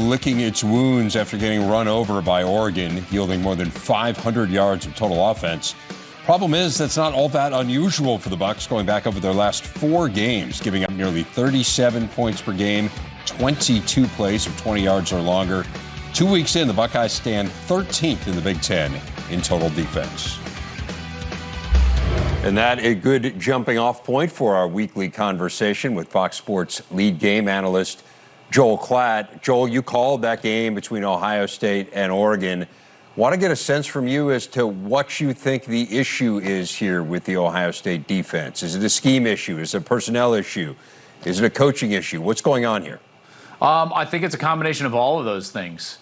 licking its wounds after getting run over by Oregon, yielding more than 500 yards of total offense. Problem is, that's not all that unusual for the Bucs, going back over their last 4 games, giving up nearly 37 points per game, 22 plays of 20 yards or longer. 2 weeks in, the Buckeyes stand 13th in the Big Ten in total defense. And that a good jumping off point for our weekly conversation with Fox Sports lead game analyst Joel Klatt. Joel, you called that game between Ohio State and Oregon. Want to get a sense from you as to what you think the issue is here with the Ohio State defense. Is it a scheme issue? Is it a personnel issue? Is it a coaching issue? What's going on here? I think it's a combination of all of those things.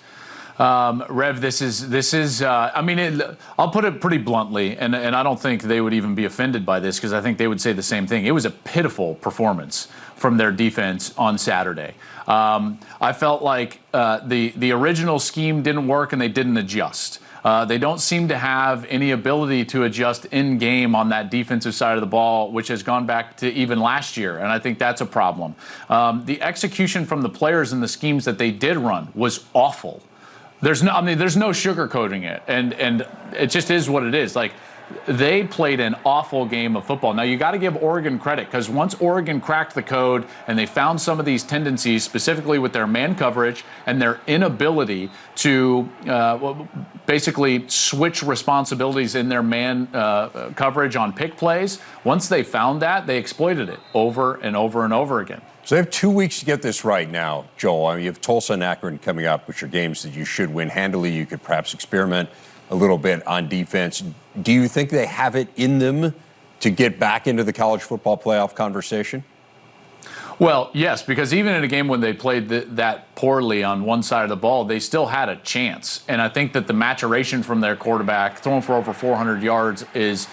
Rev, this is. I'll put it pretty bluntly, and I don't think they would even be offended by this because I think they would say the same thing. It was a pitiful performance from their defense on Saturday. I felt like the original scheme didn't work and they didn't adjust. They don't seem to have any ability to adjust in game on that defensive side of the ball, which has gone back to even last year, and I think that's a problem. The execution from the players and the schemes that they did run was awful. There's no sugarcoating it, and it just is what it is. Like, they played an awful game of football. Now, you got to give Oregon credit, because once Oregon cracked the code and they found some of these tendencies, specifically with their man coverage and their inability to basically switch responsibilities in their man coverage on pick plays, once they found that, they exploited it over and over and over again. So they have 2 weeks to get this right now, Joel. I mean, you have Tulsa and Akron coming up, which are games that you should win handily. You could perhaps experiment a little bit on defense. Do you think they have it in them to get back into the college football playoff conversation? Well, yes, because even in a game when they played that poorly on one side of the ball, they still had a chance. And I think that the maturation from their quarterback, throwing for over 400 yards, is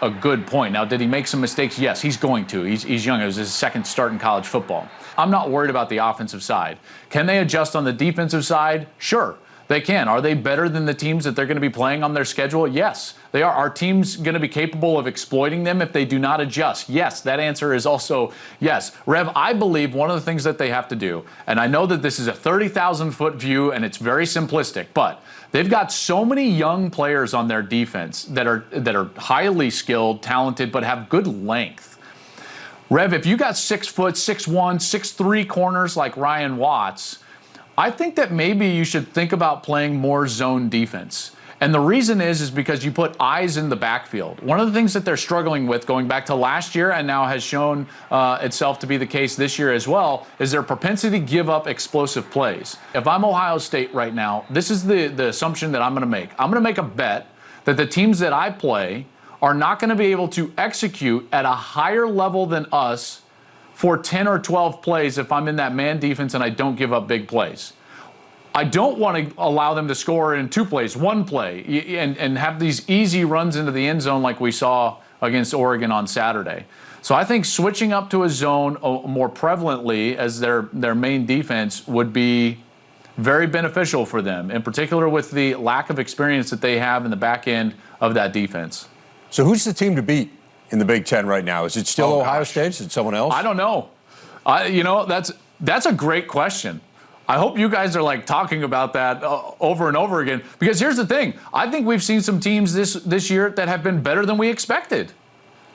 a good point. Now, did he make some mistakes? Yes, he's going to. He's young. It was his second start in college football. I'm not worried about the offensive side. Can they adjust on the defensive side? Sure, they can. Are they better than the teams that they're going to be playing on their schedule? Yes, they are. Are teams going to be capable of exploiting them if they do not adjust? Yes, that answer is also yes. Rev, I believe one of the things that they have to do, and I know that this is a 30,000-foot view and it's very simplistic, but they've got so many young players on their defense that are highly skilled, talented, but have good length. Rev, if you got 6 foot, 6'1", 6'3" corners like Ryan Watts, I think that maybe you should think about playing more zone defense. And the reason is because you put eyes in the backfield. One of the things that they're struggling with going back to last year and now has shown itself to be the case this year as well is their propensity to give up explosive plays. If I'm Ohio State right now, this is the assumption that I'm going to make. I'm going to make a bet that the teams that I play are not going to be able to execute at a higher level than us for 10 or 12 plays if I'm in that man defense and I don't give up big plays. I don't want to allow them to score in 2 plays, 1 play, and have these easy runs into the end zone like we saw against Oregon on Saturday. So I think switching up to a zone more prevalently as their main defense would be very beneficial for them, in particular with the lack of experience that they have in the back end of that defense. So who's the team to beat in the Big Ten right now? Is it still Ohio State? Is it someone else? I don't know. That's a great question. I hope you guys are talking about that over and over again, because here's the thing. I think we've seen some teams this year that have been better than we expected.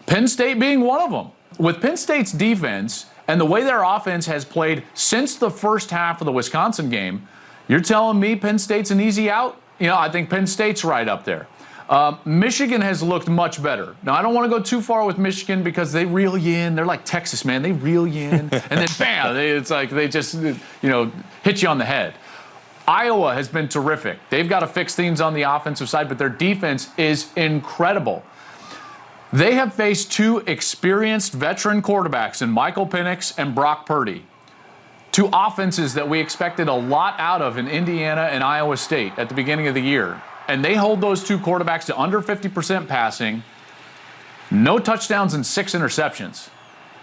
Penn State being one of them. With Penn State's defense and the way their offense has played since the first half of the Wisconsin game, you're telling me Penn State's an easy out? I think Penn State's right up there. Michigan has looked much better. Now, I don't want to go too far with Michigan because they reel you in. They're like Texas, man. They reel you in, and then bam, it's like they just, hit you on the head. Iowa has been terrific. They've got to fix things on the offensive side, but their defense is incredible. They have faced 2 experienced veteran quarterbacks in Michael Penix and Brock Purdy. 2 offenses that we expected a lot out of in Indiana and Iowa State at the beginning of the year. And they hold those 2 quarterbacks to under 50% passing, no touchdowns and 6 interceptions.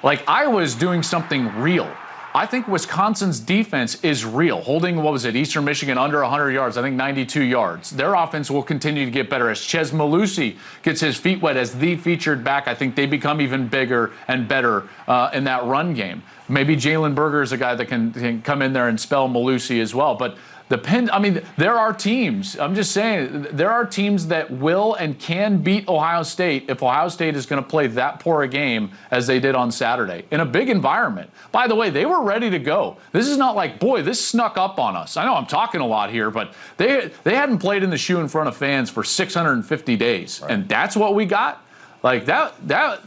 Iowa is doing something real. I think Wisconsin's defense is real. Holding, what was it, Eastern Michigan under 100 yards, I think 92 yards. Their offense will continue to get better. As Ches Malusi gets his feet wet as the featured back, I think they become even bigger and better in that run game. Maybe Jalen Berger is a guy that can come in there and spell Malusi as well. But there are teams, I'm just saying, there are teams that will and can beat Ohio State if Ohio State is going to play that poor a game as they did on Saturday in a big environment. By the way, they were ready to go. This is not like, boy, this snuck up on us. I know I'm talking a lot here, but they hadn't played in the shoe in front of fans for 650 days. Right. And that's what we got. Like that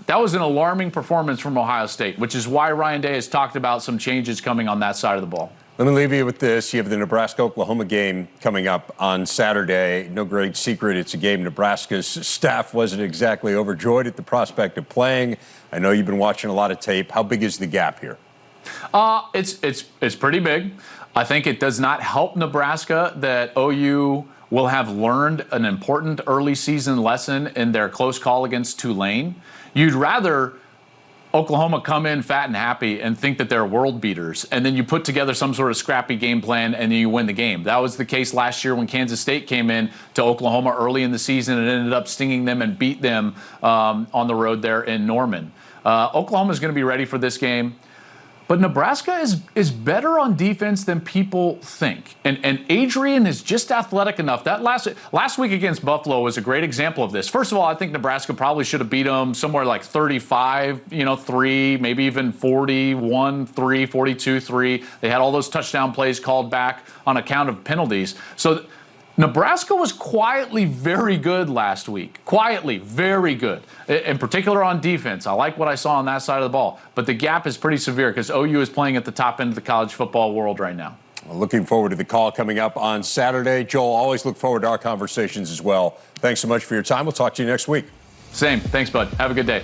was an alarming performance from Ohio State, which is why Ryan Day has talked about some changes coming on that side of the ball. Let me leave you with this. You have the Nebraska-Oklahoma game coming up on Saturday. No great secret, it's a game Nebraska's staff wasn't exactly overjoyed at the prospect of playing. I know you've been watching a lot of tape. How big is the gap here? It's pretty big. I think it does not help Nebraska that OU will have learned an important early season lesson in their close call against Tulane. You'd rather Oklahoma come in fat and happy and think that they're world beaters, and then you put together some sort of scrappy game plan and then you win the game. That was the case last year when Kansas State came in to Oklahoma early in the season and ended up stinging them and beat them on the road there in Norman. Oklahoma is going to be ready for this game. But Nebraska is better on defense than people think. And Adrian is just athletic enough. That last week against Buffalo was a great example of this. First of all, I think Nebraska probably should have beat them somewhere like 35-3, maybe even 41-3, 42-3. They had all those touchdown plays called back on account of penalties. So Nebraska was quietly very good last week. Quietly very good. In particular on defense. I like what I saw on that side of the ball. But the gap is pretty severe because OU is playing at the top end of the college football world right now. Well, looking forward to the call coming up on Saturday. Joel, always look forward to our conversations as well. Thanks so much for your time. We'll talk to you next week. Same. Thanks, bud. Have a good day.